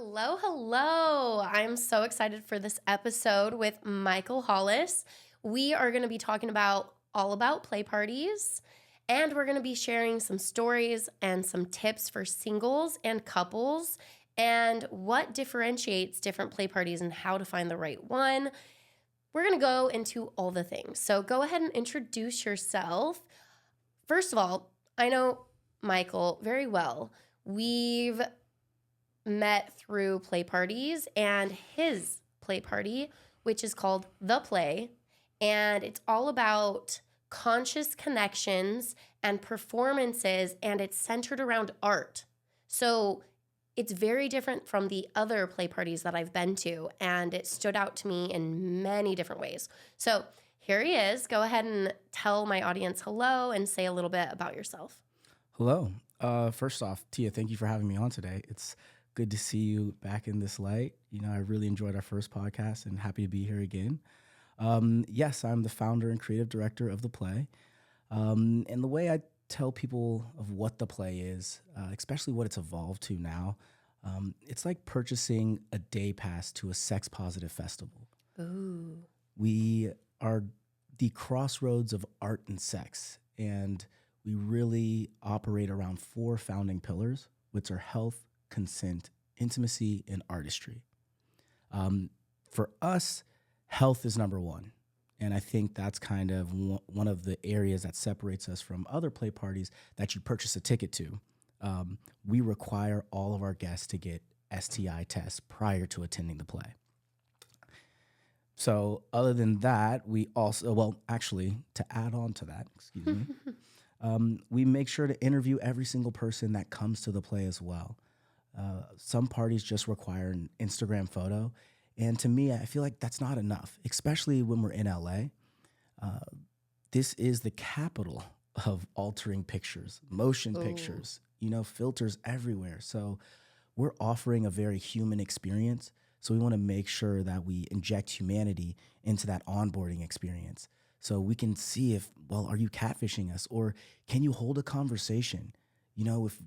Hello, hello. I'm so excited for this episode with Michael Hollice. We are going to be talking about all about play parties, and we're going to be sharing some stories and some tips for singles and couples and what differentiates different play parties and how to find the right one. We're going to go into all the things. So go ahead and introduce yourself. First of all, I know Michael very well. We've met through play parties and his play party, which is called The Play. And it's all about conscious connections and performances, and it's centered around art. So it's very different from the other play parties that I've been to, and it stood out to me in many different ways. So here he is. Go ahead and tell my audience hello and say a little bit about yourself. Hello. First off, Tia, thank you for having me on today. It's good to see you back in this light. I really enjoyed our first podcast and happy to be here again. Yes, I'm the founder and creative director of The Play. And the way I tell people of what The Play is, especially what it's evolved to now, it's like purchasing a day pass to a sex-positive festival. Ooh. We are the crossroads of art and sex, and we really operate around 4 founding pillars, which are health, consent, intimacy, and artistry. For us, health is number one. And I think that's kind of one of the areas that separates us from other play parties that you purchase a ticket to. We require all of our guests to get STI tests prior to attending the play. So other than that, we also, to add on to that, we make sure to interview every single person that comes to the play as well. Some parties just require an Instagram photo. And to me, I feel like that's not enough, especially when we're in LA. This is the capital of altering pictures, motion pictures, filters everywhere. So we're offering a very human experience. So we want to make sure that we inject humanity into that onboarding experience. So we can see are you catfishing us, or can you hold a conversation?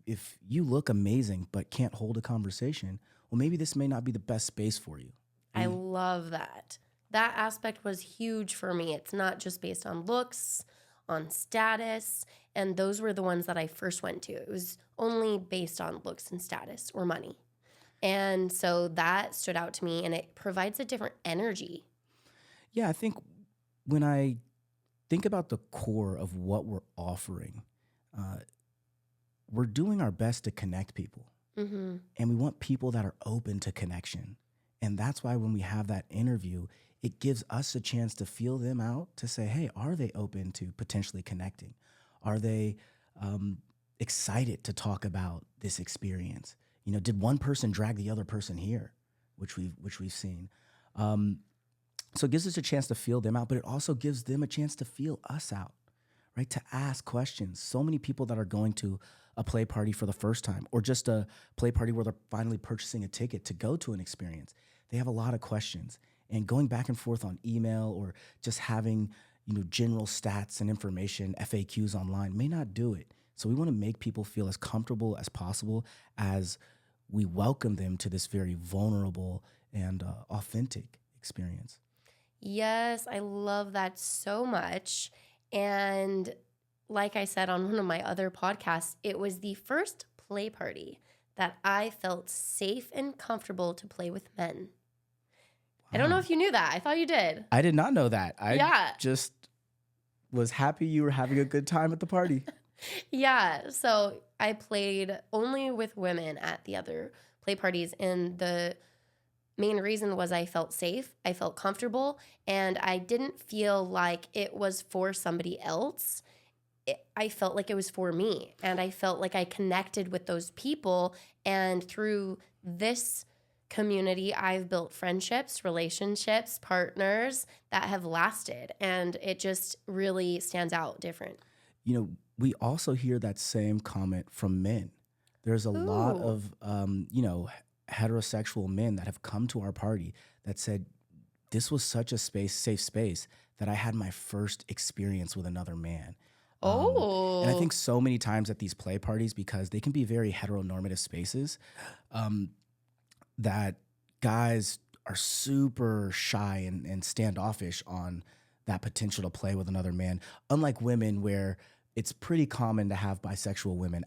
If you look amazing but can't hold a conversation, well, maybe this may not be the best space for you. I love that. That aspect was huge for me. It's not just based on looks, on status, and those were the ones that I first went to. It was only based on looks and status or money. And so that stood out to me, and it provides a different energy. Yeah, I think when I think about the core of what we're offering, we're doing our best to connect people. Mm-hmm. And we want people that are open to connection. And that's why when we have that interview, it gives us a chance to feel them out, to say, hey, are they open to potentially connecting? Are they excited to talk about this experience? Did one person drag the other person here, which we've seen? So it gives us a chance to feel them out, but it also gives them a chance to feel us out, right? To ask questions. So many people that are going to a play party for the first time, or just a play party where they're finally purchasing a ticket to go to an experience, they have a lot of questions. And going back and forth on email or just having, general stats and information, FAQs online may not do it. So we want to make people feel as comfortable as possible as we welcome them to this very vulnerable and authentic experience. Yes, I love that so much. And like I said on one of my other podcasts, it was the first play party that I felt safe and comfortable to play with men. Wow. I don't know if you knew that. I thought you did. I did not know that. I just was happy you were having a good time at the party. Yeah. So I played only with women at the other play parties, and the main reason was I felt safe, I felt comfortable, and I didn't feel like it was for somebody else. I felt like it was for me, and I felt like I connected with those people, and through this community, I've built friendships, relationships, partners that have lasted, and it just really stands out different. We also hear that same comment from men. There's a lot of, heterosexual men that have come to our party that said, this was such a safe space that I had my first experience with another man. And I think so many times at these play parties, because they can be very heteronormative spaces, that guys are super shy and standoffish on that potential to play with another man, unlike women where it's pretty common to have bisexual women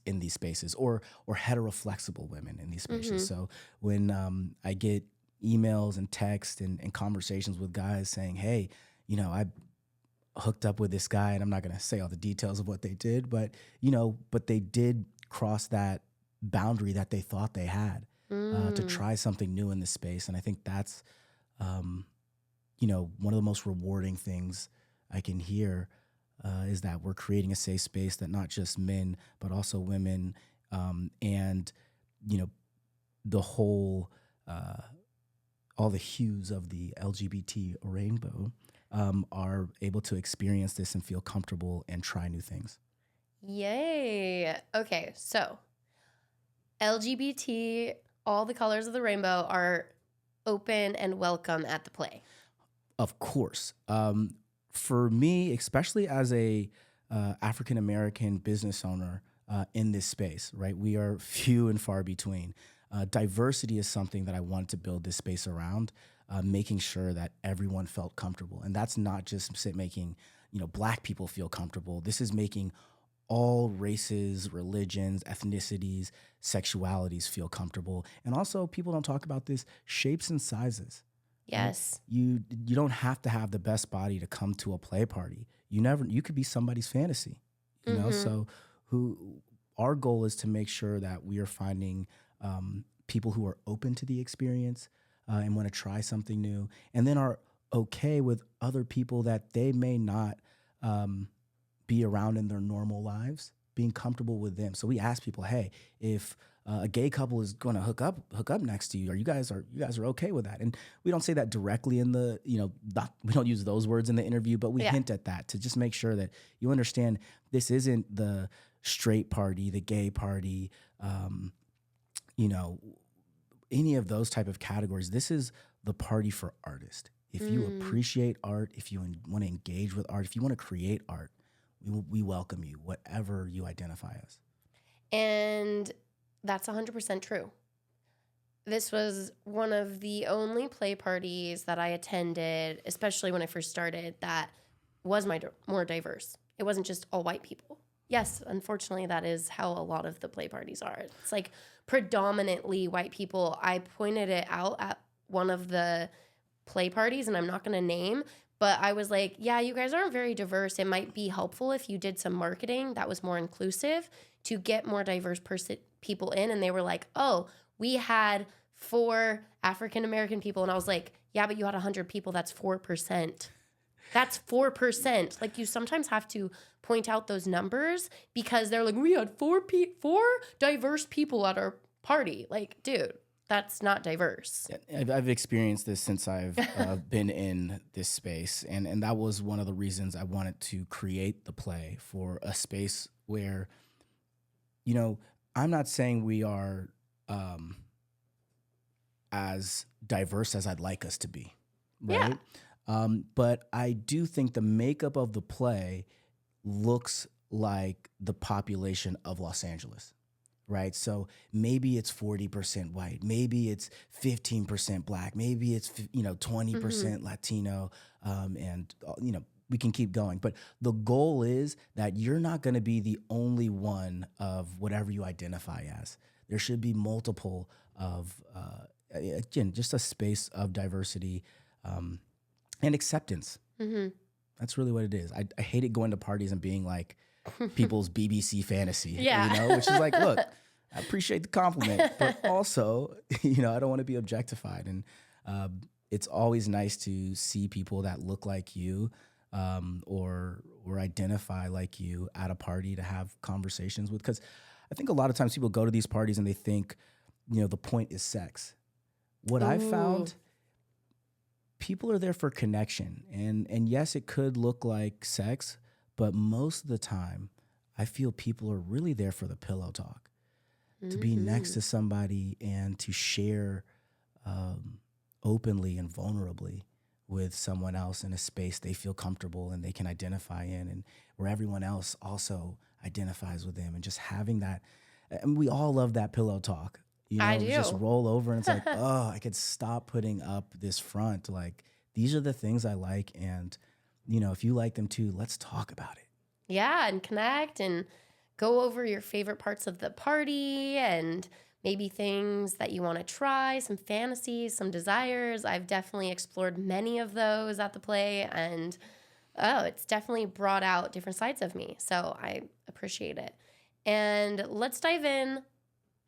in these spaces, or heteroflexible women in these spaces. Mm-hmm. So when I get emails and texts and conversations with guys saying, hey, I hooked up with this guy, and I'm not going to say all the details of what they did, but they did cross that boundary that they thought they had, to Mm. try something new in this space. And I think that's, um, one of the most rewarding things I can hear, is that we're creating a safe space that not just men, but also women, and, you know, the whole, all the hues of the LGBT rainbow, are able to experience this and feel comfortable and try new things. Yay. Okay, so LGBT, all the colors of the rainbow are open and welcome at the play. Of course. For me, especially as a African American business owner in this space, right? We are few and far between. Diversity is something that I wanted to build this space around, making sure that everyone felt comfortable, and that's not just making Black people feel comfortable. This is making all races, religions, ethnicities, sexualities feel comfortable, and also people don't talk about this, shapes and sizes. Right? Yes. You don't have to have the best body to come to a play party. You could be somebody's fantasy, Mm-hmm. So our goal is to make sure that we are finding people who are open to the experience, and want to try something new, and then are okay with other people that they may not be around in their normal lives, being comfortable with them. So we ask people, hey, if a gay couple is going to hook up next to you, you guys are okay with that? And we don't say that directly in the, we don't use those words in the interview, but we Yeah. hint at that to just make sure that you understand this isn't the straight party, the gay party, any of those type of categories. This is the party for artists. If you appreciate art, if you want to engage with art, if you want to create art, we welcome you, whatever you identify as. And that's 100% true. This was one of the only play parties that I attended, especially when I first started, that was more diverse. It wasn't just all white people. Yes, unfortunately, that is how a lot of the play parties are. It's like predominantly white people. I pointed it out at one of the play parties, and I'm not going to name, but I was like, yeah, you guys aren't very diverse. It might be helpful if you did some marketing that was more inclusive to get more diverse people in. And they were like, oh, we had 4 African American people. And I was like, yeah, but you had 100 people. That's 4%. That's 4%. Like, you sometimes have to point out those numbers because they're like, we had 4 diverse people at our party. Like, dude, that's not diverse. I've experienced this since I've been in this space. And that was one of the reasons I wanted to create the play, for a space where, I'm not saying we are as diverse as I'd like us to be, right? Yeah. But I do think the makeup of the play looks like the population of Los Angeles, right? So maybe it's 40% white, maybe it's 15% Black, maybe it's 20% Latino, and we can keep going. But the goal is that you're not going to be the only one of whatever you identify as. There should be multiple of, again, just a space of diversity, and acceptance. Mm-hmm. That's really what it is. I hate it going to parties and being like people's BBC fantasy, Yeah. which is like, look, I appreciate the compliment, but also, I don't want to be objectified. And it's always nice to see people that look like you, or identify like you at a party to have conversations with. Because I think a lot of times people go to these parties and they think, the point is sex. What I've found, people are there for connection. And yes, it could look like sex, but most of the time, I feel people are really there for the pillow talk, to be next to somebody and to share openly and vulnerably with someone else in a space they feel comfortable and they can identify in, and where everyone else also identifies with them, and just having that. And we all love that pillow talk. I Just do. roll over and it's like, oh, I could stop putting up this front. Like, these are the things I like. And, if you like them too, let's talk about it. Yeah, and connect and go over your favorite parts of the party and maybe things that you want to try, some fantasies, some desires. I've definitely explored many of those at the play, and it's definitely brought out different sides of me. So I appreciate it. And let's dive in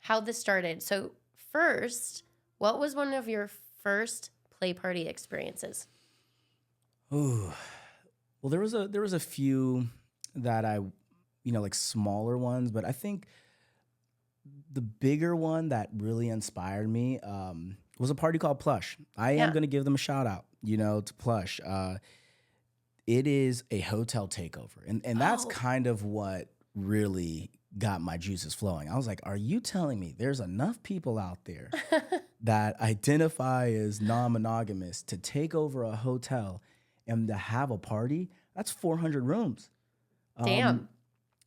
how this started. So first, what was one of your first play party experiences? Ooh. Well, there was a few that I, like smaller ones, but I think the bigger one that really inspired me was a party called Plush. I am Yeah. going to give them a shout out, to Plush. It is a hotel takeover, and that's Oh, kind of what really got my juices flowing. I was like, are you telling me there's enough people out there that identify as non-monogamous to take over a hotel and to have a party? That's 400 rooms. Um, damn.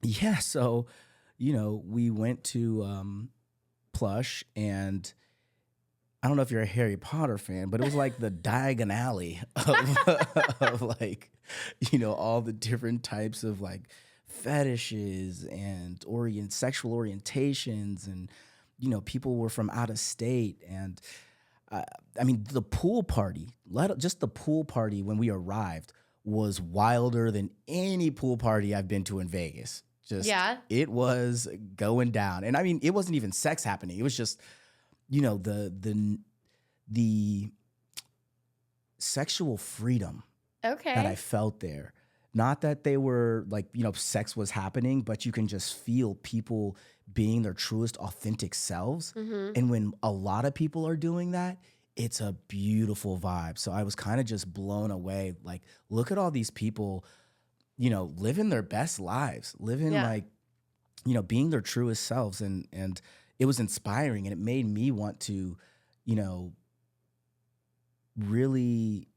yeah, so we went to Plush, and I don't know if you're a Harry Potter fan, but it was like the Diagon Alley of, of like, all the different types of like fetishes and sexual orientations, and people were from out of state, and uh, I mean the pool party, just the pool party when we arrived was wilder than any pool party I've been to in Vegas. Just Yeah. it was going down, and I mean it wasn't even sex happening. It was just the sexual freedom that I Okay. felt there. Not that they were like, sex was happening, but you can just feel people being their truest, authentic selves. Mm-hmm. And when a lot of people are doing that, it's a beautiful vibe. So I was kind of just blown away. Like, look at all these people, living their best lives, living Yeah. like, being their truest selves. And it was inspiring, and it made me want to, you know, really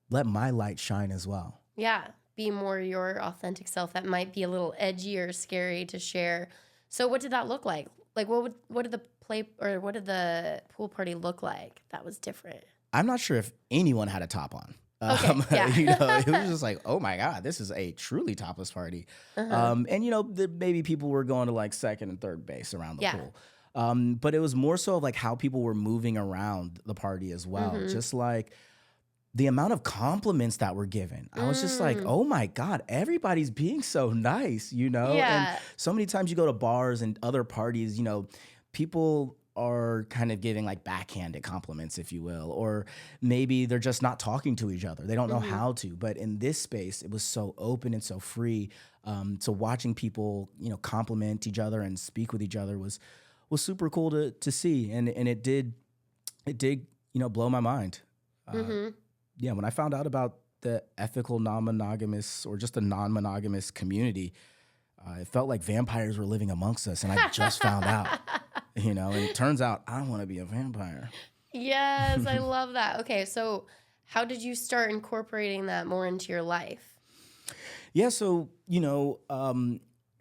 let my light shine as well. Yeah. Be more your authentic self. That might be a little edgy or scary to share. So what did that look like? Like what did the play or what did the pool party look like that was different? I'm not sure if anyone had a top on. Okay. Yeah. It was just like, oh my God, this is a truly topless party. Uh-huh. And maybe people were going to like second and third base around the Yeah. pool. But it was more so of like how people were moving around the party as well. Mm-hmm. Just like the amount of compliments that were given. I was just like, Mm. oh my God, everybody's being so nice. And Yeah. so many times you go to bars and other parties, people are kind of giving like backhanded compliments, if you will, or maybe they're just not talking to each other. They don't know Mm-hmm. how to. But in this space, it was so open and so free. So watching people, compliment each other and speak with each other was super cool to see. And it did, blow my mind. Uh, Mm-hmm. yeah, when I found out about the ethical non-monogamous or just the non-monogamous community, it felt like vampires were living amongst us, and I just found out, and it turns out I don't want to be a vampire. Yes, I love that. Okay, so how did you start incorporating that more into your life? Yeah, so,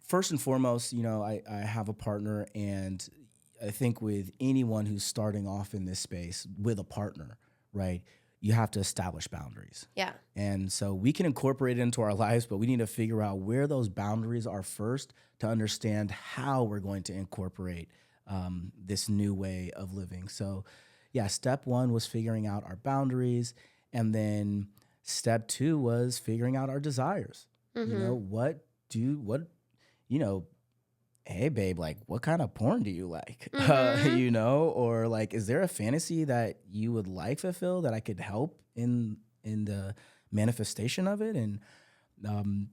first and foremost, I have a partner, and I think with anyone who's starting off in this space with a partner, right, you have to establish boundaries. Yeah. And so we can incorporate it into our lives, but we need to figure out where those boundaries are first to understand how we're going to incorporate this new way of living. So, yeah, step one was figuring out our boundaries. And then step two was figuring out our desires. Mm-hmm. What, you know, hey babe, like what kind of porn do you like? Mm-hmm. Or like, is there a fantasy that you would like fulfilled that I could help in the manifestation of it? And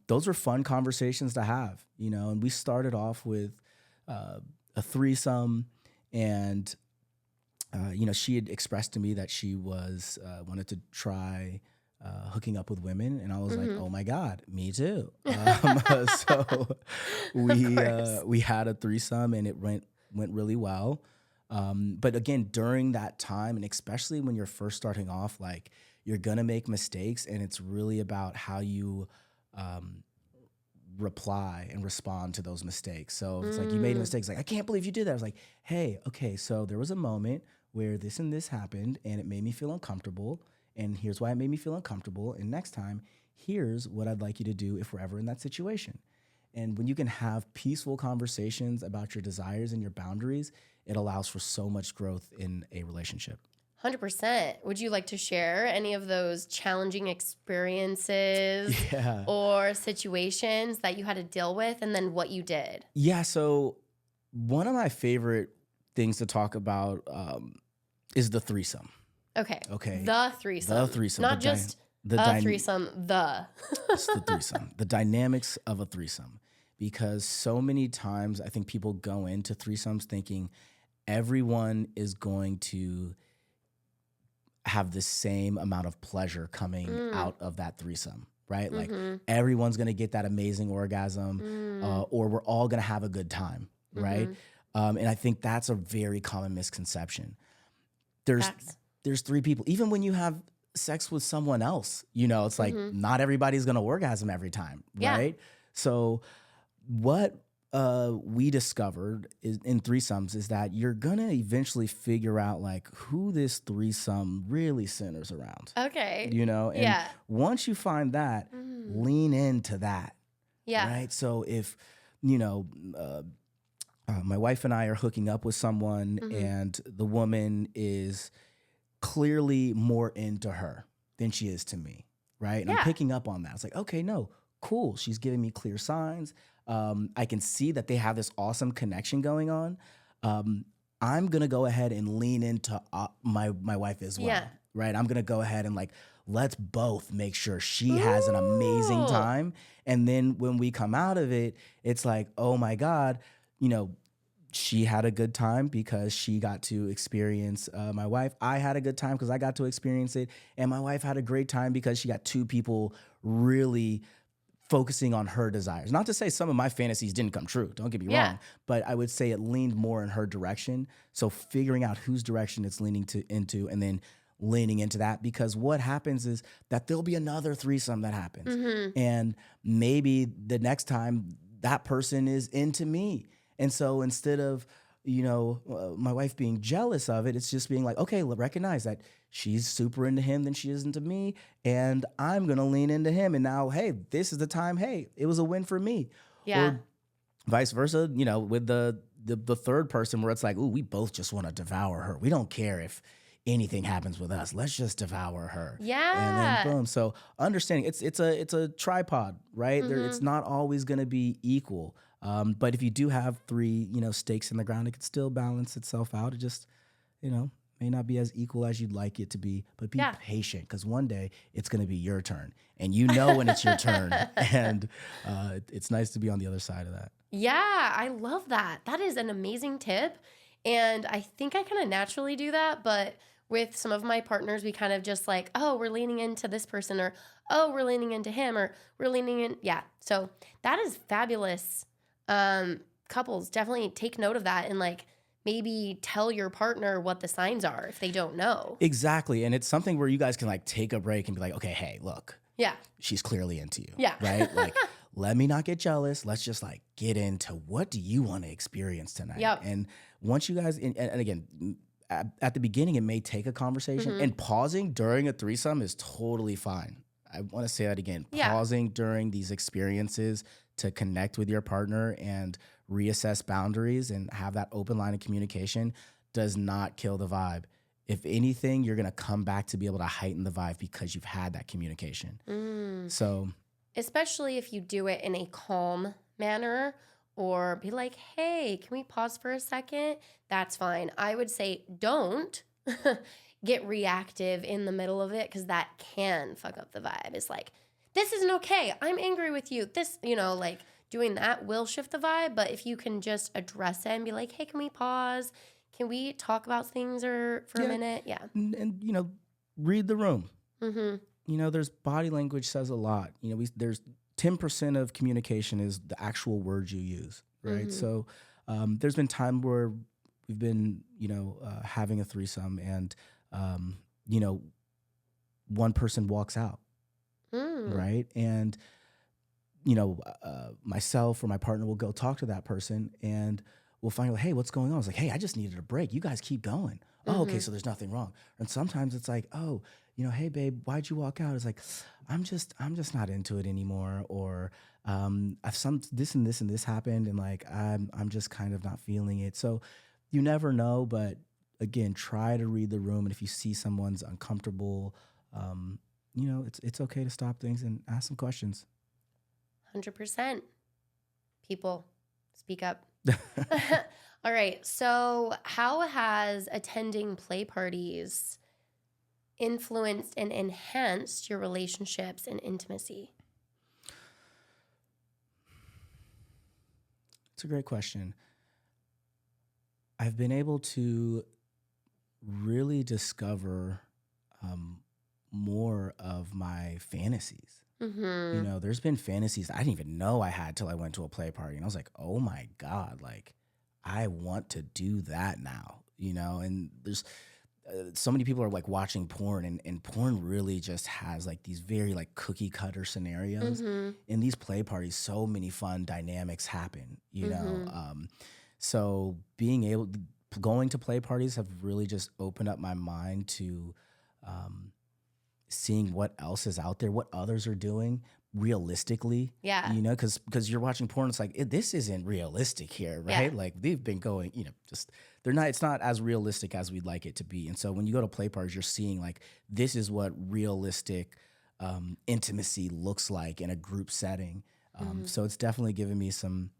those are fun conversations to have, and we started off with a threesome, and she had expressed to me that she was wanted to try hooking up with women, and I was like, Mm-hmm. "Oh my God, me too!" So Of we course. we had a threesome, and it went really well. But again, during that time, and especially when you're first starting off, like you're gonna make mistakes, and it's really about how you um, reply and respond to those mistakes. So if it's like you made a mistake, it's like, I can't believe you did that. I was like, hey, okay, so there was a moment where this and this happened and it made me feel uncomfortable. And here's why it made me feel uncomfortable. And next time, here's what I'd like you to do if we're ever in that situation. And when you can have peaceful conversations about your desires and your boundaries, it allows for so much growth in a relationship. 100%. Would you like to share any of those challenging experiences Yeah. or situations that you had to deal with and then what you did? Yeah. So one of my favorite things to talk about is the threesome. Okay. Okay. The threesome. The threesome. Not just a threesome, the. It's the threesome. The dynamics of a threesome. Because so many times I think people go into threesomes thinking everyone is going to have the same amount of pleasure coming out of that threesome, right? Like everyone's going to get that amazing orgasm or we're all going to have a good time, right? And I think that's a very common misconception. There's three people. Even when you have sex with someone else, you know, it's like not everybody's going to orgasm every time, right? So what we discovered in threesomes is that you're going to eventually figure out like who this threesome really centers around. Okay. You know, and once you find that, lean into that. Yeah. Right. So if, you know, my wife and I are hooking up with someone and the woman is clearly more into her than she is to me. Right. And I'm picking up on that. It's like, okay, no, cool. She's giving me clear signs. I can see that they have this awesome connection going on. I'm going to go ahead and lean into my wife as well. Yeah. Right. I'm going to go ahead and like, let's both make sure she has an amazing time. And then when we come out of it, it's like, oh my God, you know, she had a good time because she got to experience my wife. I had a good time because I got to experience it. And my wife had a great time because she got two people really focusing on her desires. Not to say some of my fantasies didn't come true, don't get me wrong, but I would say it leaned more in her direction. So figuring out whose direction it's leaning into and then leaning into that, because what happens is that there'll be another threesome that happens. And maybe the next time that person is into me. And so instead of, you know, my wife being jealous of it, it's just being like, okay, recognize that she's super into him than she is into me, and I'm going to lean into him. And now, hey, this is the time. Hey, it was a win for me. Yeah. Or vice versa, you know, with the third person where it's like, ooh, we both just want to devour her. We don't care if anything happens with us. Let's just devour her. Yeah. And then boom. So understanding it's a tripod, right? It's not always going to be equal. But if you do have three, you know, stakes in the ground, it could still balance itself out. It just, you know, may not be as equal as you'd like it to be, but be patient, because one day it's going to be your turn, and you know when it's your turn, and it's nice to be on the other side of that. Yeah, I love that. That is an amazing tip, and I think I kind of naturally do that, but with some of my partners, we kind of just like, oh, we're leaning into this person, or oh, we're leaning into him, or we're leaning in. Yeah, so that is fabulous. Couples, definitely take note of that and like maybe tell your partner what the signs are if they don't know. Exactly. And it's something where you guys can like take a break and be like, okay, hey, look. Yeah. She's clearly into you. Yeah. Right? Like, let me not get jealous. Let's just like get into what do you want to experience tonight? Yep. And once you guys, and again, at the beginning, it may take a conversation, and pausing during a threesome is totally fine. I want to say that again. Pausing during these experiences to connect with your partner and reassess boundaries and have that open line of communication does not kill the vibe. If anything, you're going to come back to be able to heighten the vibe because you've had that communication. So, especially if you do it in a calm manner, or be like, hey, can we pause for a second? That's fine. I would say don't get reactive in the middle of it, because that can fuck up the vibe. It's like, this isn't okay. I'm angry with you. This, you know, like doing that will shift the vibe. But if you can just address it and be like, hey, can we pause? Can we talk about things for a minute? Yeah. And, you know, read the room. You know, there's body language says a lot. You know, there's 10% of communication is the actual words you use, right? So there's been time where we've been, you know, having a threesome and, you know, one person walks out. Right. And myself or my partner will go talk to that person and we'll find out, hey, what's going on? It's like, hey, I just needed a break. You guys keep going. Oh, okay, so there's nothing wrong. And sometimes it's like, oh, hey, babe, why'd you walk out? It's like, I'm just not into it anymore. Or this and this and this happened, and like I'm just kind of not feeling it. So you never know, but again, try to read the room. And if you see someone's uncomfortable, it's okay to stop things and ask some questions. 100%. People, speak up. All right. So how has attending play parties influenced and enhanced your relationships and intimacy? It's a great question. I've been able to really discover more of my fantasies. There's been fantasies I didn't even know I had till I went to a play party. And I was like, oh my God, like I want to do that now, and there's so many people are like watching porn and porn really just has like these very like cookie cutter scenarios. In these play parties, so many fun dynamics happen, so going to play parties have really just opened up my mind to seeing what else is out there, what others are doing realistically. Yeah. Because you're watching porn, it's like, this isn't realistic here, right? Yeah. Like they've been going, it's not as realistic as we'd like it to be. And so when you go to play parties, you're seeing like, this is what realistic intimacy looks like in a group setting. So it's definitely given me some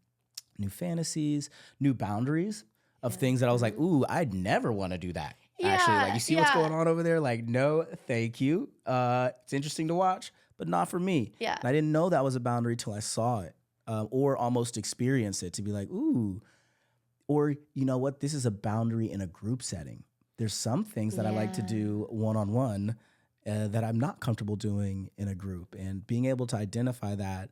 new fantasies, new boundaries of things that I was like, ooh, I'd never want to do that. Yeah, actually, like you see what's going on over there? Like, no, thank you. It's interesting to watch, but not for me. Yeah. And I didn't know that was a boundary till I saw it or almost experienced it to be like, ooh, or you know what? This is a boundary in a group setting. There's some things that I like to do one-on-one that I'm not comfortable doing in a group, and being able to identify that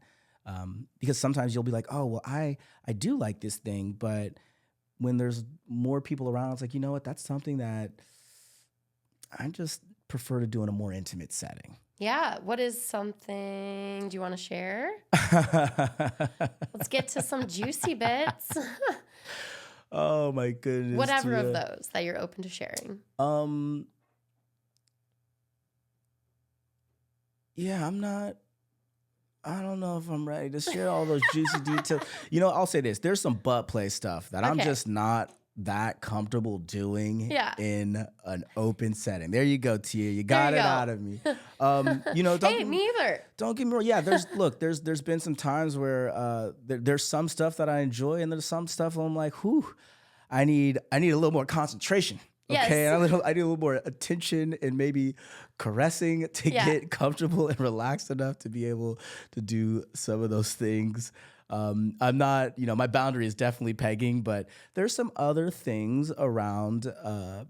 because sometimes you'll be like, oh, well, I do like this thing, but when there's more people around, it's like, you know what? That's something that I just prefer to do in a more intimate setting. Yeah. What is something, do you want to share? Let's get to some juicy bits. Oh my goodness. Whatever of those that you're open to sharing. Yeah, I don't know if I'm ready to share all those juicy details. I'll say this. There's some butt play stuff that I'm just not that comfortable doing in an open setting. There you go, Tia. You got it out of me. Me either. Don't get me wrong. Yeah, there's been some times where there's some stuff that I enjoy, and there's some stuff where I'm like, whew, I need a little more concentration. Okay, yes. I need a little more attention and maybe caressing to get comfortable and relaxed enough to be able to do some of those things. I'm not, my boundary is definitely pegging, but there's some other things around, my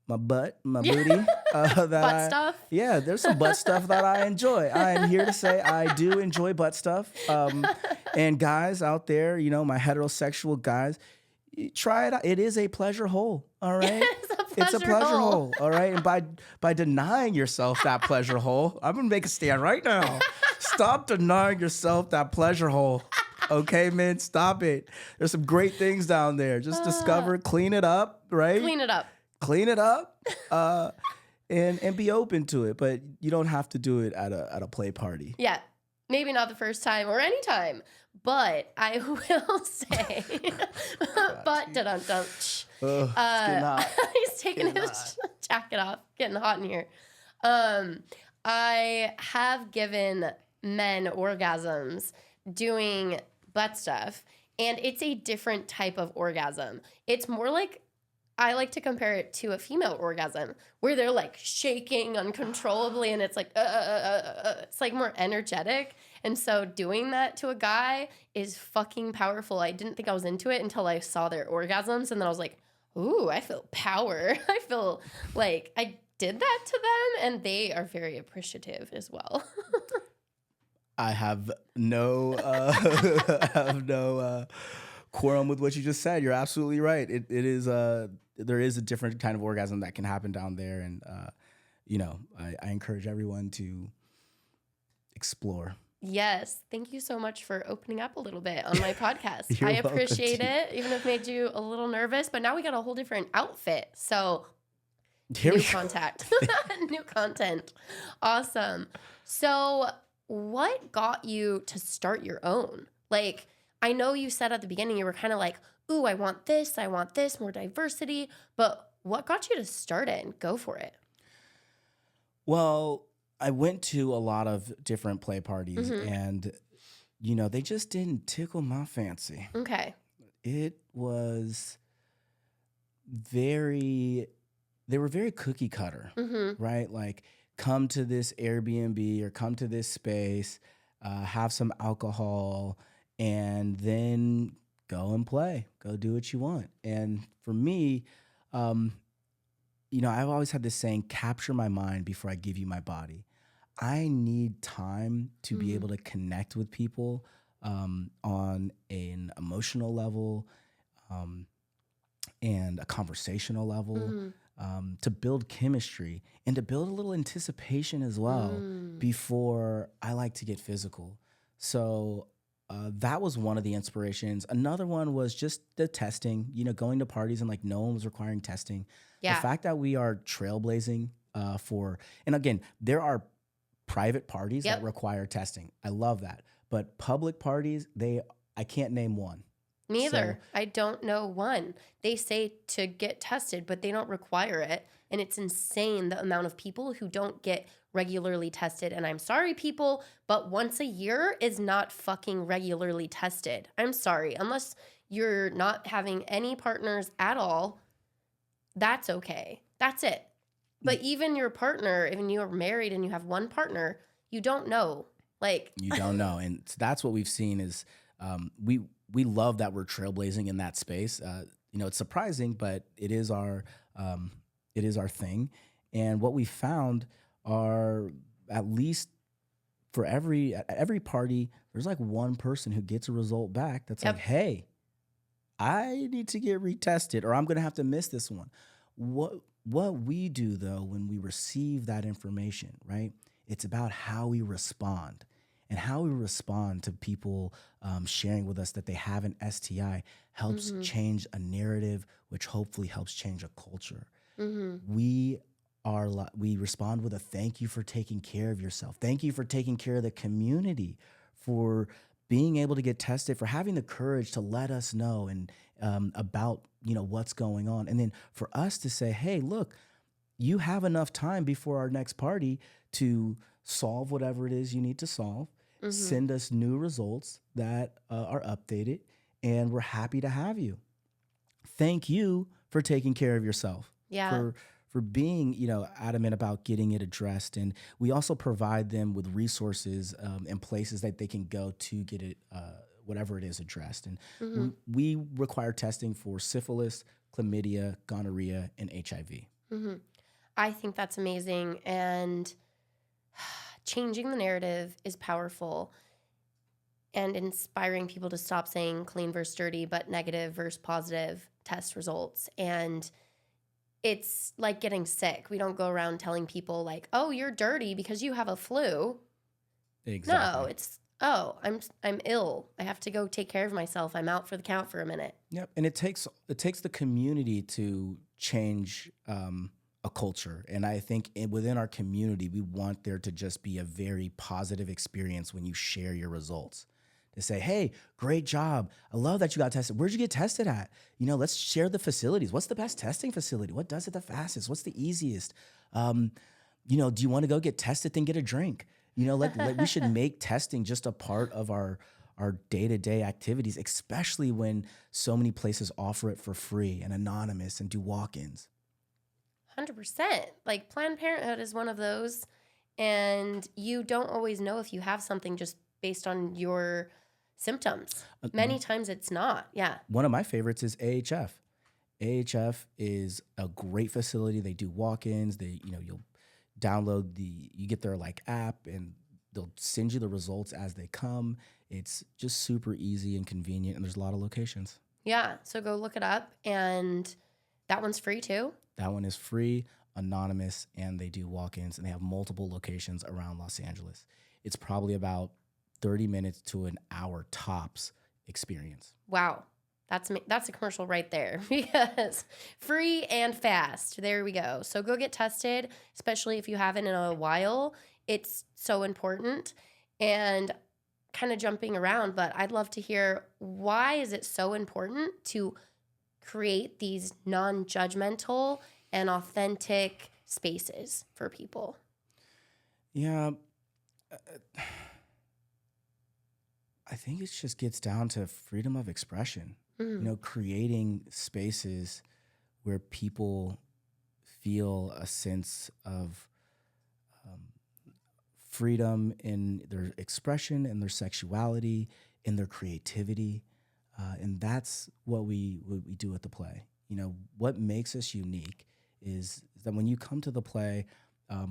butt, my booty. Stuff? Yeah, there's some butt stuff that I enjoy. I am here to say I do enjoy butt stuff. And guys out there, my heterosexual guys, try it out. It is a pleasure hole, all right? It's a pleasure hole, all right? And by denying yourself that pleasure hole, I'm going to make a stand right now. Stop denying yourself that pleasure hole. Okay, man, stop it. There's some great things down there. Just discover, clean it up, right? Clean it up, and be open to it. But you don't have to do it at a play party. Yeah. Maybe not the first time or any time, but I will say, but dun-dun-dun. He's taking his jacket off, getting hot in here. I have given men orgasms doing butt stuff, and it's a different type of orgasm. It's more like, I like to compare it to a female orgasm where they're like shaking uncontrollably and it's like, it's like more energetic. And so doing that to a guy is fucking powerful. I didn't think I was into it until I saw their orgasms. And then I was like, ooh, I feel power. I feel like I did that to them, and they are very appreciative as well. I have no quorum with what you just said. You're absolutely right. It is there is a different kind of orgasm that can happen down there, and I encourage everyone to explore. Yes. Thank you so much for opening up a little bit on my podcast. You're I welcome, appreciate T. it, even if it made you a little nervous. But now we got a whole different outfit. So Here we new go. contact, new content. Awesome. So what got you to start your own? Like, I know you said at the beginning you were kind of like, ooh, I want this, more diversity. But what got you to start it and go for it? Well, I went to a lot of different play parties, Mm-hmm. and they just didn't tickle my fancy. Okay. It was very they were very cookie cutter, Mm-hmm. right? Like, come to this Airbnb or come to this space, have some alcohol, and then go and play, go do what you want. And for me, um, I've always had this saying, capture my mind before I give you my body. I need time to be able to connect with people on an emotional level, um, and a conversational level, Mm-hmm. to build chemistry and to build a little anticipation as well before I like to get physical. So that was one of the inspirations. Another one was just the testing, going to parties and like no one was requiring testing. The Yeah. fact that we are trailblazing and again, there are private parties that Yep. require testing. I love that. But public parties, I can't name one. Me So either. I don't know one. They say to get tested, but they don't require it. And it's insane the amount of people who don't get regularly tested. And I'm sorry, people, but once a year is not fucking regularly tested. I'm sorry. Unless you're not having any partners at all, that's okay. That's it. But even your partner, even you're married and you have one partner, you don't know. Like, you don't know, and that's what we've seen is we love that we're trailblazing in that space. It's surprising, but it is our thing. And what we found are, at least at every party, there's like one person who gets a result back that's like, yep. hey, I need to get retested or I'm going to have to miss this one. What we do though, when we receive that information, right? It's about how we respond, and how we respond to people sharing with us that they have an STI helps change a narrative, which hopefully helps change a culture. We we respond with a thank you for taking care of yourself. Thank you for taking care of the community, for being able to get tested, for having the courage to let us know and about what's going on, and then for us to say, hey, look, you have enough time before our next party to solve whatever it is you need to solve. Send us new results that are updated, and we're happy to have you. Thank you for taking care of yourself. Yeah. For being adamant about getting it addressed, and we also provide them with resources and places that they can go to get it whatever it is addressed. And we require testing for syphilis, chlamydia, gonorrhea, and HIV. I think that's amazing. And changing the narrative is powerful, and inspiring people to stop saying clean versus dirty, but negative versus positive test results. And it's like getting sick. We don't go around telling people like, oh, you're dirty because you have a flu. Exactly. No, it's, oh, I'm ill. I have to go take care of myself. I'm out for the count for a minute. Yep, and it takes the community to change a culture, and I think within our community, we want there to just be a very positive experience when you share your results. To say, hey, great job! I love that you got tested. Where'd you get tested at? Let's share the facilities. What's the best testing facility? What does it the fastest? What's the easiest? Do you want to go get tested, then get a drink? We should make testing just a part of our day-to-day activities, especially when so many places offer it for free and anonymous and do walk-ins. 100%. Like Planned Parenthood is one of those, and you don't always know if you have something just based on your symptoms. Many times it's not. Yeah. One of my favorites is AHF. AHF is a great facility. They do walk-ins. You'll download you get their like app, and they'll send you the results as they come. It's just super easy and convenient, and there's a lot of locations. Yeah. So go look it up, and that one's free too. That one is free, anonymous, and they do walk-ins, and they have multiple locations around Los Angeles. It's probably about 30 minutes to an hour tops experience. Wow. That's a commercial right there because free and fast. There we go. So go get tested, especially if you haven't in a while. It's so important. And kind of jumping around, but I'd love to hear, why is it so important to create these non-judgmental and authentic spaces for people? Yeah. I think it just gets down to freedom of expression. Creating spaces where people feel a sense of freedom in their expression, in their sexuality, in their creativity. And that's what we do at the play. What makes us unique is that when you come to the play,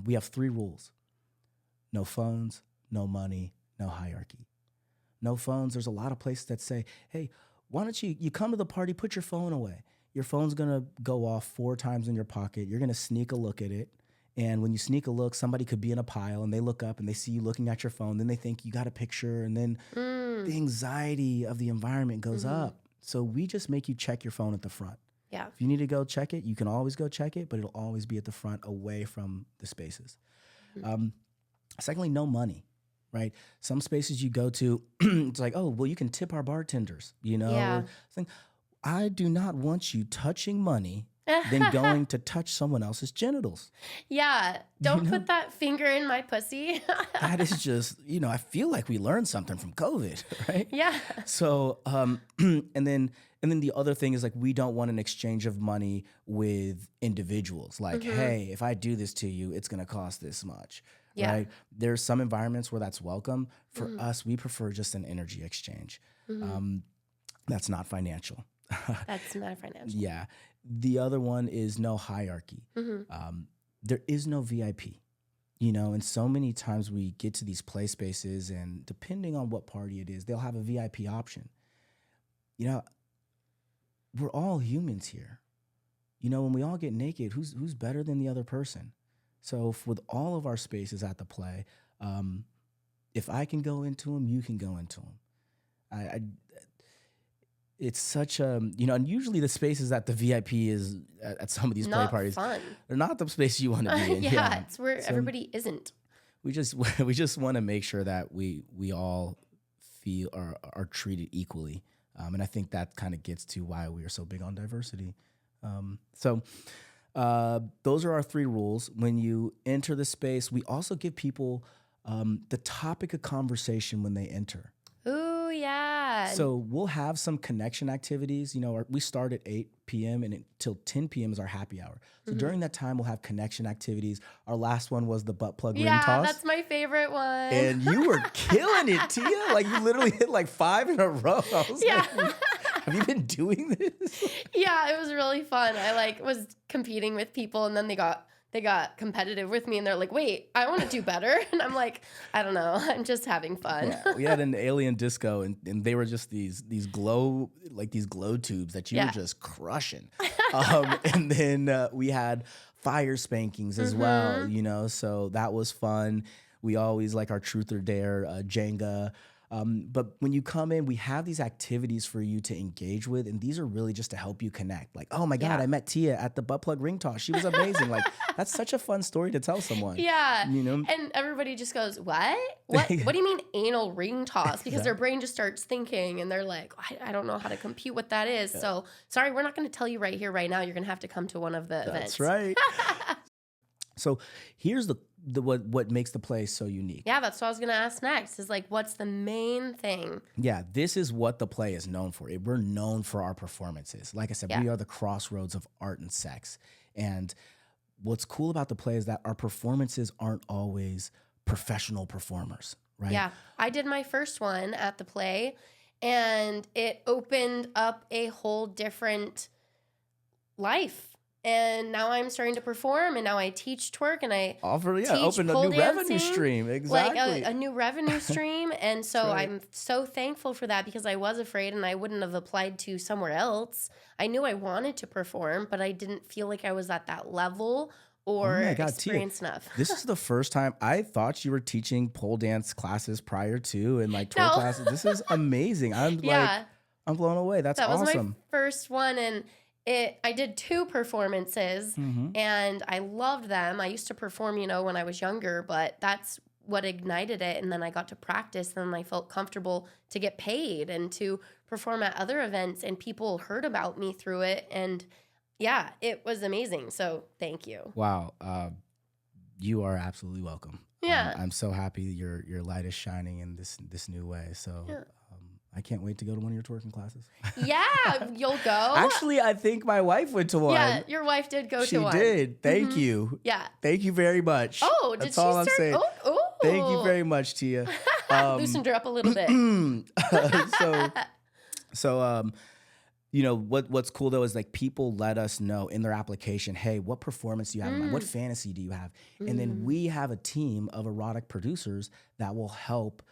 we have 3 rules. No phones, no money, no hierarchy. No phones. There's a lot of places that say, hey, why don't you come to the party, put your phone away. Your phone's going to go off 4 times in your pocket. You're going to sneak a look at it. And when you sneak a look, somebody could be in a pile and they look up and they see you looking at your phone. Then they think you got a picture. And then the anxiety of the environment goes up. So we just make you check your phone at the front. Yeah. If you need to go check it, you can always go check it, but it'll always be at the front away from the spaces. Secondly, no money. Right? Some spaces you go to, it's like, oh, well, you can tip our bartenders, Yeah. Or something. I do not want you touching money than going to touch someone else's genitals. Yeah. Don't put that finger in my pussy. That is just, I feel like we learned something from COVID, right? Yeah. So, and then the other thing is like, we don't want an exchange of money with individuals. Like, hey, if I do this to you, it's going to cost this much. Yeah. Right? There's some environments where that's welcome. For us, we prefer just an energy exchange. That's not financial. That's not financial. Yeah. The other one is no hierarchy. There is no VIP. And so many times we get to these play spaces, and depending on what party it is, they'll have a VIP option. We're all humans here. When we all get naked, who's better than the other person? So with all of our spaces at the play, if I can go into them, you can go into them. It's such a, and usually the spaces that the VIP is at some of these play parties, fun. They're not the space you want to be in. Yeah, it's where everybody isn't. We just want to make sure that we all feel are treated equally. And I think that kind of gets to why we are so big on diversity. Those are our 3 rules. When you enter the space, we also give people the topic of conversation when they enter. Ooh, yeah. So we'll have some connection activities. We start at 8 p.m. and until 10 p.m. is our happy hour. So during that time, we'll have connection activities. Our last one was the butt plug ring toss. Yeah, that's my favorite one. And you were killing it, Tia. Like, you literally hit like 5 in a row. I was like, have you been doing this? Yeah, it was really fun. I was competing with people, and then they got competitive with me, and they're like, wait, I want to do better. And I'm like, I don't know. I'm just having fun. Yeah, we had an alien disco, and they were just these glow tubes that you were just crushing. And then we had fire spankings as well, so that was fun. We always like our truth or dare, Jenga. But when you come in, we have these activities for you to engage with, and these are really just to help you connect. Like, oh my God, I met Tia at the butt plug ring toss. She was amazing. Like, that's such a fun story to tell someone. Yeah. And everybody just goes, what? What do you mean anal ring toss? Because their brain just starts thinking, and they're like, I don't know how to compute what that is. Yeah. So sorry, we're not going to tell you right here, right now. You're going to have to come to one of the events. That's right. So here's what makes the play so unique. Yeah, that's what I was going to ask next, is like, what's the main thing? Yeah, this is what the play is known for. We're known for our performances. Like I said, we are the crossroads of art and sex. And what's cool about the play is that our performances aren't always professional performers, right? Yeah, I did my first one at the play, and it opened up a whole different life. And now I'm starting to perform, and now I teach twerk, and I open a new revenue stream. Exactly. Like a new revenue stream. And so I'm so thankful for that, because I was afraid and I wouldn't have applied to somewhere else. I knew I wanted to perform, but I didn't feel like I was at that level or my God, Tia, experienced enough. this is the first time I thought you were teaching pole dance classes prior to and like tour No. classes. This is amazing. I'm Yeah. I'm blown away. That's That was my awesome. first one, and I did 2 performances, Mm-hmm. and I loved them. I used to perform, when I was younger, but that's what ignited it, and then I got to practice, and I felt comfortable to get paid and to perform at other events, and people heard about me through it, and yeah, it was amazing. So thank you. Wow. You are absolutely welcome. Yeah. I'm so happy your light is shining in this new way. So Yeah. I can't wait to go to one of your twerking classes. Yeah, you'll go. Actually, I think my wife went to one. Yeah, your wife did go She to one. did. Thank Mhm. you. Yeah. Thank you very much. Oh, did That's she all I'm start? saying. Oh. Thank you very much, Tia. Loosened her up a little bit. so what's cool though is like people let us know in their application, hey, what performance do you have in mind? What fantasy do you have? And then we have a team of erotic producers that will help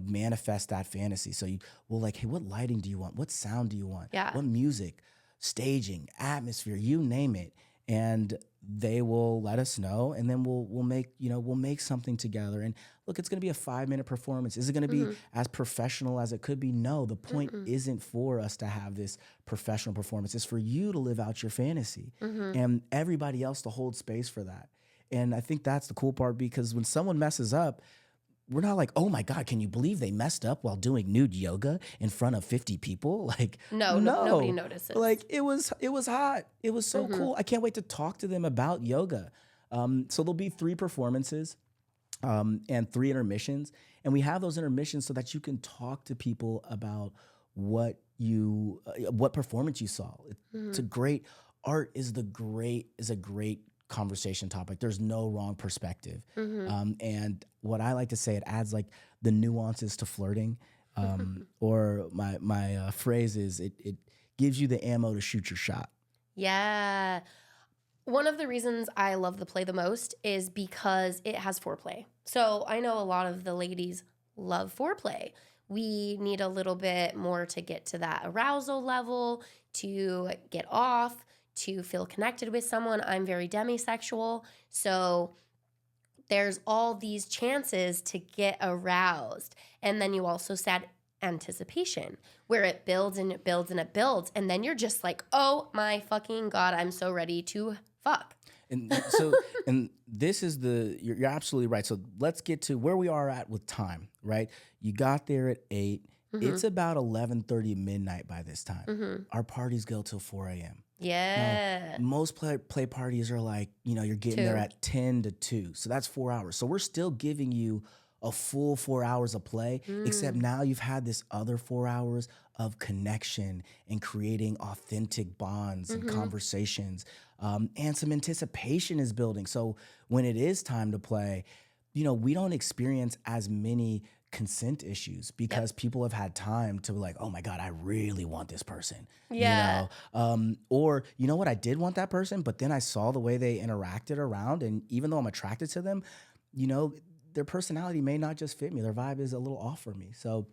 manifest that fantasy. So we'll like, hey, what lighting do you want? What sound do you want? Yeah. What music, staging, atmosphere, you name it. And they will let us know, and then we'll make something together. And look, it's going to be a 5-minute performance. Is it going to be as professional as it could be? No, the point isn't for us to have this professional performance. It's for you to live out your fantasy and everybody else to hold space for that. And I think that's the cool part, because when someone messes up, we're not like, oh my God, can you believe they messed up while doing nude yoga in front of 50 people? Like, No, nobody notices. Like it was hot. It was so cool. I can't wait to talk to them about yoga. So there'll be 3 performances and 3 intermissions. And we have those intermissions so that you can talk to people about what performance you saw. It's a great, art is a great conversation topic. There's no wrong perspective. And what I like to say, it adds like the nuances to flirting. Or my phrase is it gives you the ammo to shoot your shot. Yeah. One of the reasons I love the play the most is because it has foreplay. So I know a lot of the ladies love foreplay. We need a little bit more to get to that arousal level, to get off, to feel connected with someone. I'm very demisexual, so there's all these chances to get aroused. And then you also said anticipation, where it builds and it builds and it builds, and then you're just like, oh my fucking God, I'm so ready to fuck. And so, and this is you're absolutely right. So let's get to where we are at with time, right? You got there at 8. It's about 11:30 midnight by this time. Our parties go till 4 a.m. Yeah. Now, most play parties are like, you're getting there 2. at 10 to 2. So that's 4 hours. So we're still giving you a full 4 hours of play, except now you've had this other 4 hours of connection and creating authentic bonds and conversations. And some anticipation is building. So when it is time to play, we don't experience as many consent issues because people have had time to be like, oh my God, I really want this person. Yeah. Or you know what, I did want that person, but then I saw the way they interacted around, and even though I'm attracted to them, their personality may not just fit me. Their vibe is a little off for me. So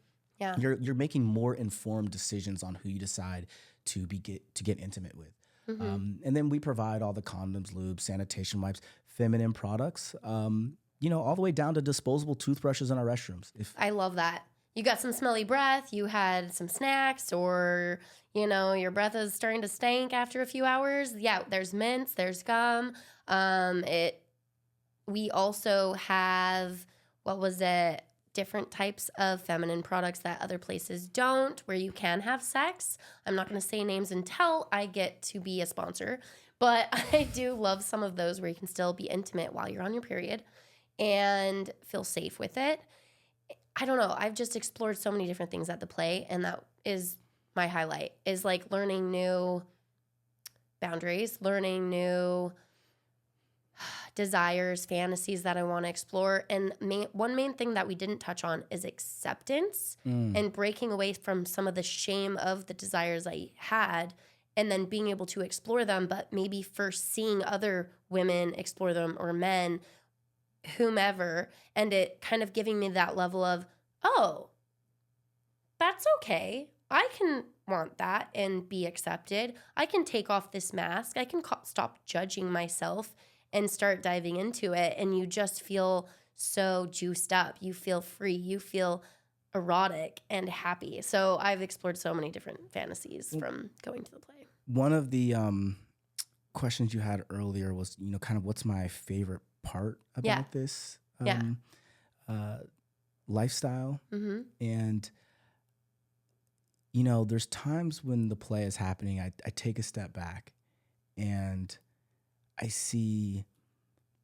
you're making more informed decisions on who you decide to get intimate with. And then we provide all the condoms, lube, sanitation wipes, feminine products, all the way down to disposable toothbrushes in our restrooms. I love that. You got some smelly breath, you had some snacks, or, your breath is starting to stink after a few hours. Yeah, there's mints, there's gum. We also have, different types of feminine products that other places don't, where you can have sex. I'm not going to say names until I get to be a sponsor, but I do love some of those where you can still be intimate while you're on your period and feel safe with it. I don't know. I've just explored so many different things at the play, and that is my highlight, is like learning new boundaries, learning new desires, fantasies that I want to explore. And one main thing that we didn't touch on is acceptance and breaking away from some of the shame of the desires I had, and then being able to explore them, but maybe first seeing other women explore them, or men, whomever, and it kind of giving me that level of, oh, that's okay. I can want that and be accepted. I can take off this mask. I can stop judging myself and start diving into it. And you just feel so juiced up. You feel free. You feel erotic and happy. So I've explored so many different fantasies from going to the play. One of the questions you had earlier was, kind of what's my favorite part about this lifestyle. Mm-hmm. And, there's times when the play is happening, I take a step back and I see,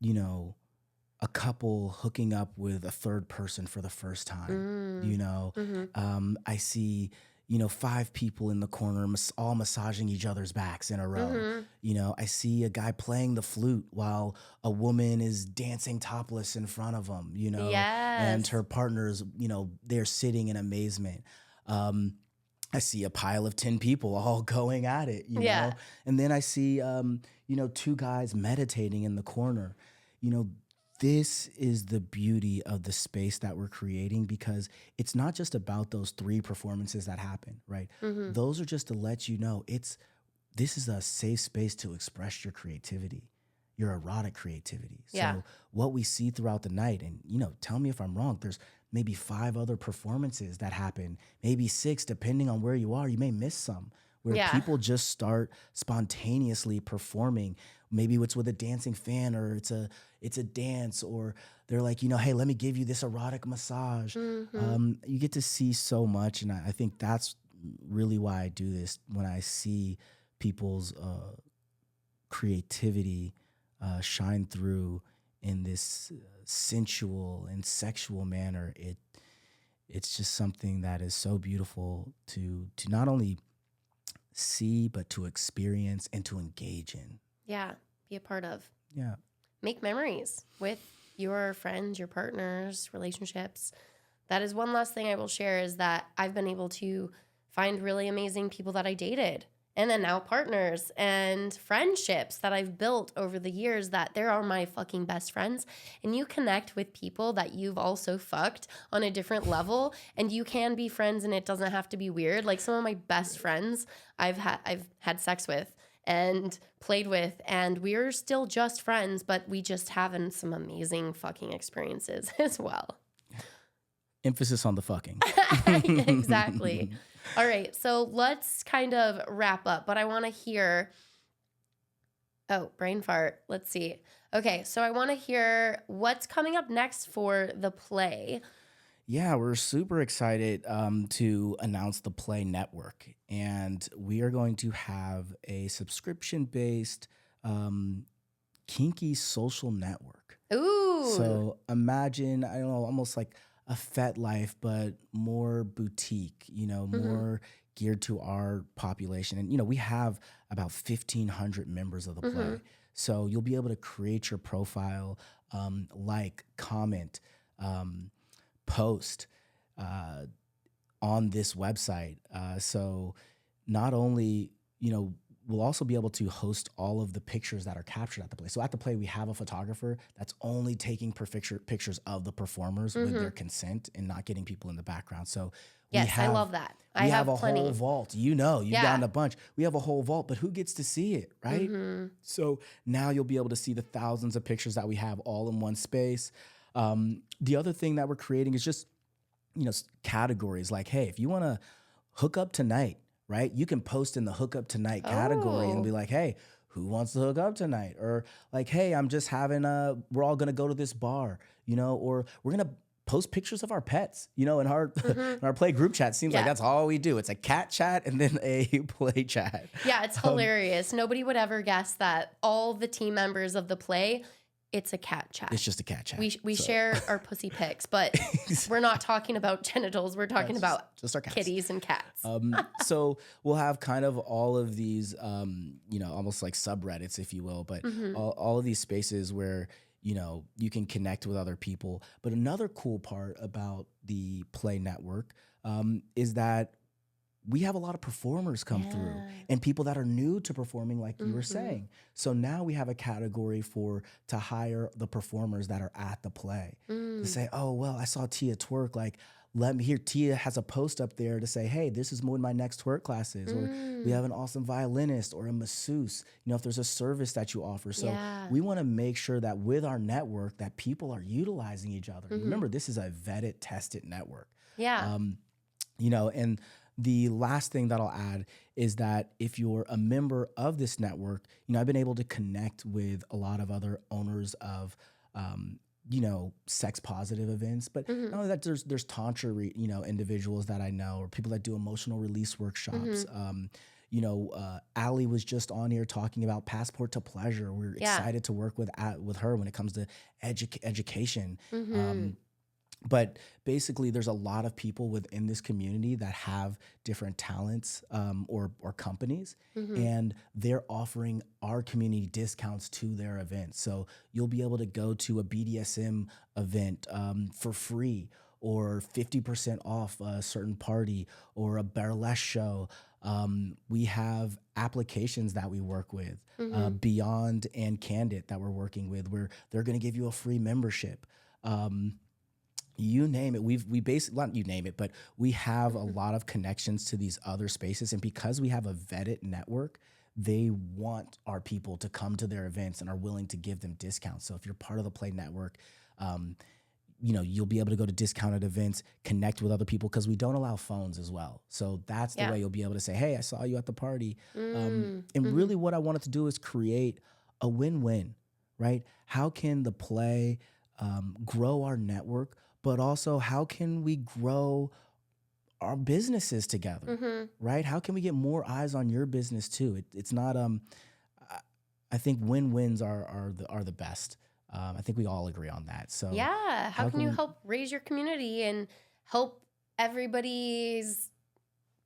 a couple hooking up with a third person for the first time. Mm-hmm. I see, 5 people in the corner all massaging each other's backs in a row. Mm-hmm. I see a guy playing the flute while a woman is dancing topless in front of him, and her partners, they're sitting in amazement. I see a pile of 10 people all going at it, know? And then I see, 2 guys meditating in the corner. This is the beauty of the space that we're creating, because it's not just about those 3 performances that happen, right? Mm-hmm. Those are just to let you know this is a safe space to express your creativity, your erotic creativity. So what we see throughout the night, and, tell me if I'm wrong, there's maybe 5 other performances that happen, maybe 6, depending on where you are. You may miss some where people just start spontaneously performing. Maybe it's with a dancing fan, or it's a dance, or they're like, hey, let me give you this erotic massage. Mm-hmm. You get to see so much. And I think that's really why I do this. When I see people's creativity shine through in this sensual and sexual manner, it's just something that is so beautiful to not only see, but to experience and to engage in. Yeah, be a part of. Yeah. Make memories with your friends, your partners, relationships. That is one last thing I will share, is that I've been able to find really amazing people that I dated, and then now partners and friendships that I've built over the years, that there are my fucking best friends. And you connect with people that you've also fucked on a different level, and you can be friends and it doesn't have to be weird. Like some of my best friends I've had sex with and played with, and we're still just friends, but we just having some amazing fucking experiences as well. Emphasis on the fucking. Exactly. All right, so let's kind of wrap up, but I want to hear... Oh, brain fart. Let's see. Okay, so I want to hear what's coming up next for the play. Yeah, we're super excited to announce the Play Network, and we are going to have a subscription-based kinky social network. Ooh. So imagine, I don't know, almost like a FetLife, but more boutique, more geared to our population. And, we have about 1,500 members of the play. So you'll be able to create your profile, like, comment, post on this website. So not only, we'll also be able to host all of the pictures that are captured at the play. So at the play, we have a photographer that's only taking pictures of the performers with their consent and not getting people in the background. So I love that. I have a plenty. whole vault. You've gotten a bunch. We have a whole vault, but who gets to see it, right? So now you'll be able to see the thousands of pictures that we have all in one space. The other thing that we're creating is just, categories like, hey, if you want to hook up tonight, right? You can post in the hook up tonight category and be like, hey, who wants to hook up tonight? Or like, hey, I'm just we're all going to go to this bar, or we're going to post pictures of our pets, in our in our play group chat. Seems like that's all we do. It's a cat chat and then a play chat. Yeah, it's hilarious. Nobody would ever guess that all the team members of the play, it's a cat chat. It's just a cat chat. We share our pussy pics, but we're not talking about genitals. We're talking about just our cats. Kitties and cats. So we'll have kind of all of these, almost like subreddits, if you will, but all of these spaces where, you can connect with other people. But another cool part about the Play Network is that we have a lot of performers come through and people that are new to performing, like you were saying. So now we have a category to hire the performers that are at the play to say, oh, well, I saw Tia twerk. Like, let me hear Tia has a post up there to say, hey, this is when my next twerk class is, or we have an awesome violinist or a masseuse, if there's a service that you offer. So Yeah. we want to make sure that with our network that people are utilizing each other. Remember, this is a vetted, tested network. Yeah. And the last thing that I'll add is that if you're a member of this network, I've been able to connect with a lot of other owners of, sex positive events, but not only that, there's tantra, individuals that I know, or people that do emotional release workshops. Allie was just on here talking about Passport to Pleasure. We're excited to work with her when it comes to education. But basically, there's a lot of people within this community that have different talents or companies, and they're offering our community discounts to their events. So you'll be able to go to a BDSM event for free, or 50% off a certain party, or a burlesque show. We have applications that we work with, Beyond and Candid, that we're working with, where they're going to give you a free membership. You name it. We basically, not you name it, but we have a lot of connections to these other spaces. And because we have a vetted network, they want our people to come to their events and are willing to give them discounts. So if you're part of the Play Network, you'll be able to go to discounted events, connect with other people, because we don't allow phones as well. So that's the way you'll be able to say, hey, I saw you at the party. And really what I wanted to do is create a win-win, right? How can the Play grow our network, but also how can we grow our businesses together, right? How can we get more eyes on your business too? It's not, I think win-wins are the best. I think we all agree on that. So yeah, how can you help raise your community and help everybody's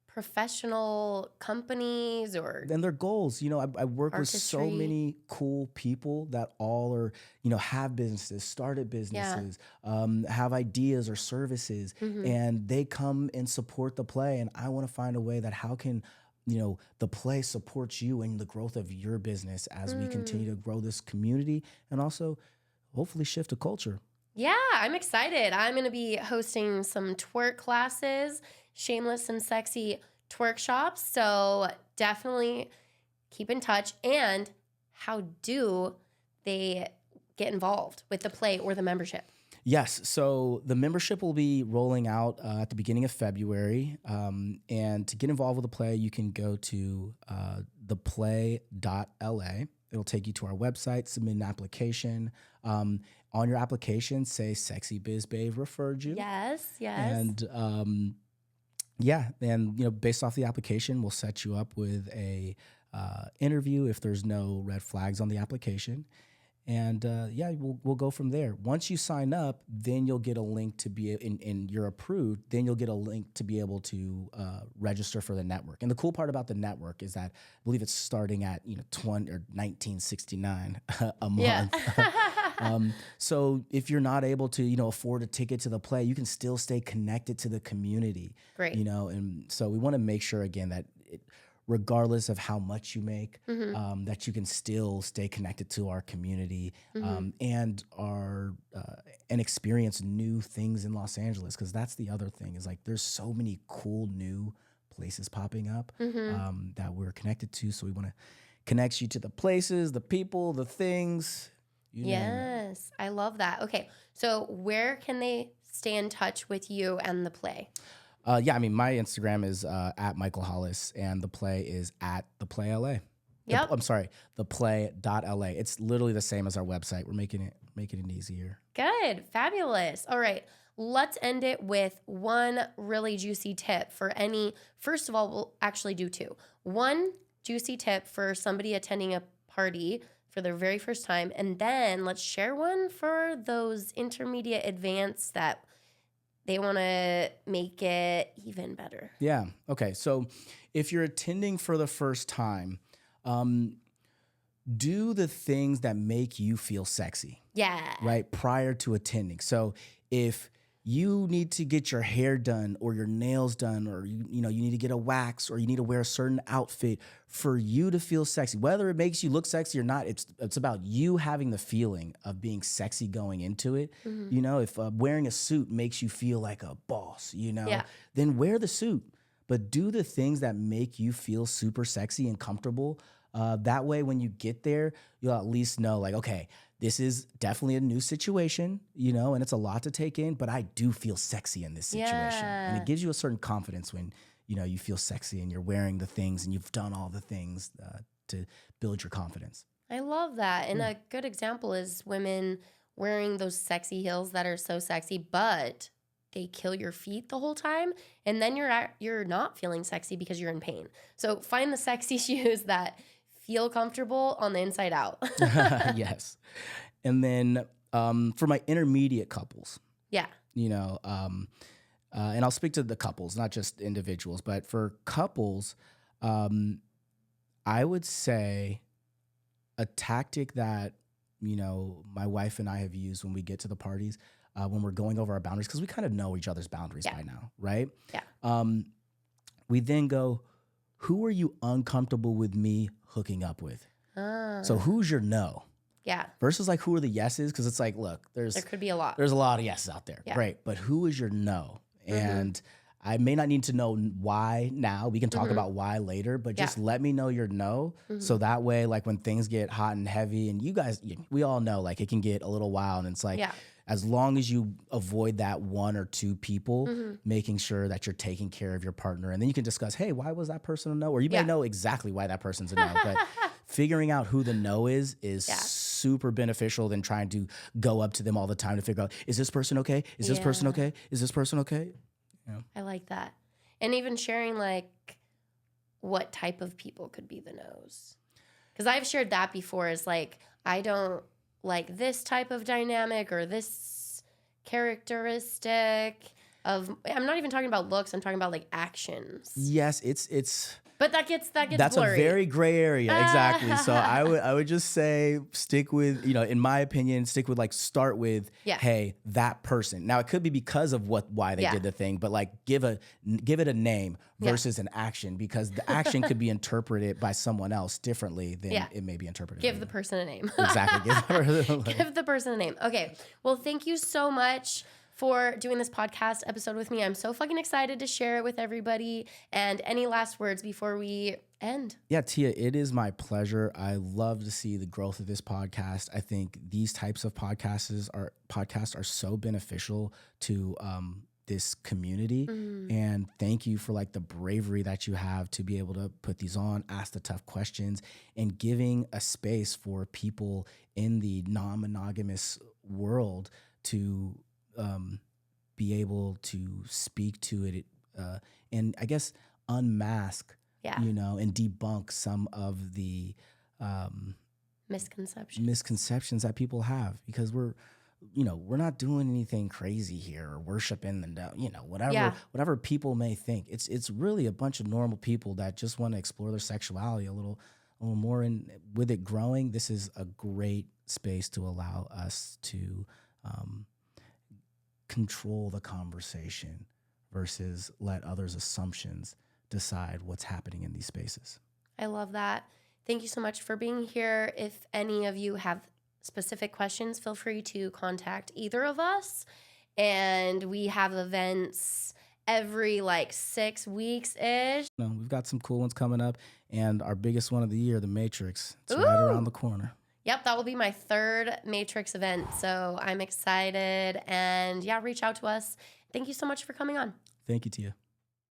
professional companies or and their goals? I work Artistry. with so many cool people that all are, have businesses, started businesses, have ideas or services, and they come and support the Play. And I want to find a way that how can, the Play supports you in the growth of your business as we continue to grow this community and also hopefully shift a culture. Yeah, I'm excited. I'm going to be hosting some twerk classes, shameless and sexy twerk shops. So definitely keep in touch. And how do they get involved with the Play or the membership? Yes. So the membership will be rolling out at the beginning of February. And to get involved with the Play, you can go to theplay.la. It'll take you to our website, submit an application. On your application, say Sexy Biz Babe referred you. Yes. And based off the application, we'll set you up with a interview if there's no red flags on the application. And we'll go from there. Once you sign up, then you'll get a link to be and you're approved. Then you'll get a link to be able to register for the network. And the cool part about the network is that I believe it's starting at $19.69 a month. So if you're not able to afford a ticket to the Play, you can still stay connected to the community. Great. And so we want to make sure again that regardless of how much you make, that you can still stay connected to our community and experience new things in Los Angeles. Because that's the other thing is like there's so many cool new places popping up that we're connected to. So we want to connect you to the places, the people, the things. Yes, I love that. Okay, so where can they stay in touch with you and the Play? My Instagram is at Michael Hollice, and the Play is at the Play LA. Yep. I'm sorry, the play.la. It's literally the same as our website. We're making it easier. Good, fabulous. All right, let's end it with one really juicy tip for any. First of all, we'll actually do two. One juicy tip for somebody attending a party for their very first time, and then let's share one for those intermediate advanced that they want to make it even better. Yeah. Okay. So if you're attending for the first time, do the things that make you feel sexy. Yeah. Right. Prior to attending. So if you need to get your hair done or your nails done, or you need to get a wax, or you need to wear a certain outfit for you to feel sexy. Whether it makes you look sexy or not, it's about you having the feeling of being sexy going into it. If wearing a suit makes you feel like a boss, Yeah. then wear the suit. But do the things that make you feel super sexy and comfortable. That way, when you get there, you'll at least know, like, okay, this is definitely a new situation, and it's a lot to take in, but I do feel sexy in this situation. And Yeah. it gives you a certain confidence when, you feel sexy and you're wearing the things and you've done all the things to build your confidence. I love that. And a good example is women wearing those sexy heels that are so sexy, but they kill your feet the whole time, and then you're not feeling sexy because you're in pain. So find the sexy shoes that feel comfortable on the inside out. Yes. And then for my intermediate couples, Yeah. And I'll speak to the couples, not just individuals, but for couples, I would say a tactic that, my wife and I have used when we get to the parties, when we're going over our boundaries, because we kind of know each other's boundaries by now, right? Yeah. We then go, who are you uncomfortable with me hooking up with? So who's your no? Yeah. Versus like, who are the yeses? Because it's like, look, There could be a lot. there's a lot of yeses out there. Yeah. Great. But who is your no? And I may not need to know why now. We can talk about why later, but just let me know your no. So that way, like when things get hot and heavy, and you guys, we all know, like it can get a little wild, and it's like, as long as you avoid that one or two people, making sure that you're taking care of your partner. And then you can discuss, hey, why was that person a no? Or you may know exactly why that person's a no, but figuring out who the no is super beneficial than trying to go up to them all the time to figure out, is this person okay? Is this person okay? Is this person okay? Yeah. I like that. And even sharing like what type of people could be the no's. Because I've shared that before, is like, I don't like this type of dynamic or this characteristic of, I'm not even talking about looks, I'm talking about like actions. Yes, it's But that gets that's blurry. a very gray area, exactly. So I would just say stick with, in my opinion, stick with, like, start with, hey, that person. Now it could be because of why they did the thing, but like give it a name versus an action, because the action could be interpreted by someone else differently than it may be interpreted. Give the person a name. Exactly. Give the person a name. Okay. Well, thank you so much for doing this podcast episode with me. I'm so fucking excited to share it with everybody. And any last words before we end? Yeah, Tia, it is my pleasure. I love to see the growth of this podcast. I think these types of podcasts are so beneficial to this community. And thank you for like the bravery that you have to be able to put these on, ask the tough questions, and giving a space for people in the non-monogamous world to be able to speak to it, and I guess unmask, and debunk some of the misconceptions that people have, because we're not doing anything crazy here or worshiping the, whatever people may think. It's really a bunch of normal people that just want to explore their sexuality a little more. And with it growing, this is a great space to allow us to control the conversation versus let others' assumptions decide what's happening in these spaces. I love that. Thank you so much for being here. If any of you have specific questions, feel free to contact either of us. And we have events every 6 weeks-ish. We've got some cool ones coming up, and our biggest one of the year, the Matrix. It's right around the corner. Yep, that will be my third Matrix event. So I'm excited. And reach out to us. Thank you so much for coming on. Thank you, Tia.